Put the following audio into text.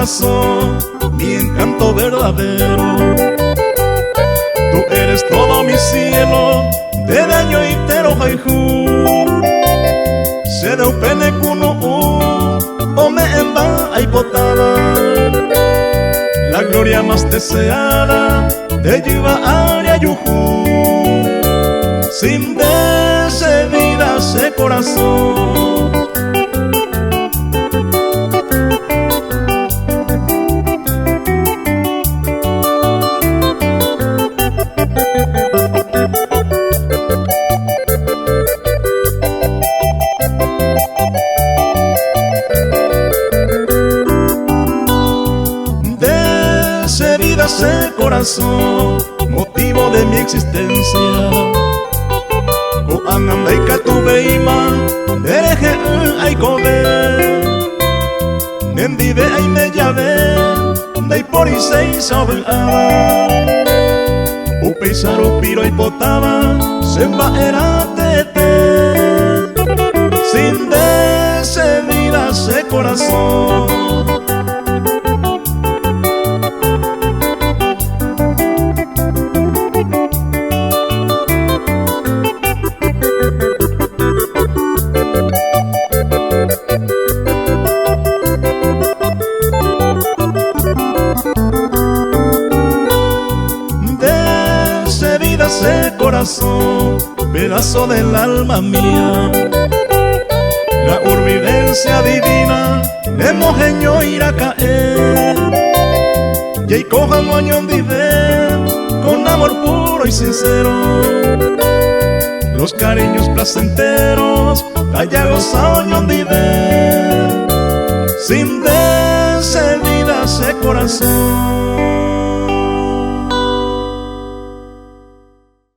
corazón, mi encanto verdadero. Tú eres todo mi cielo, de daño y tero jaijú. Se deu pene kuno o me emba ay potada. La gloria más deseada te lleva a Ariayujú. Sin deshedida ese corazón. Deshedida ese corazón, motivo de mi existencia. Ko'an daika tu beima, dereje ay kobe. Nendive ay me llave, dai por y sei sabe ama. Upeisar upiro y potaba, semba era tete. Sin deshedida ese corazón. Deshedida ese corazón, pedazo del alma mía. La urbidencia divina de mojeño irá a caer. Y coja moñón diver con amor puro y sincero. Los cariños placenteros haya gozado oñón diver. Sin deshedida ese corazón.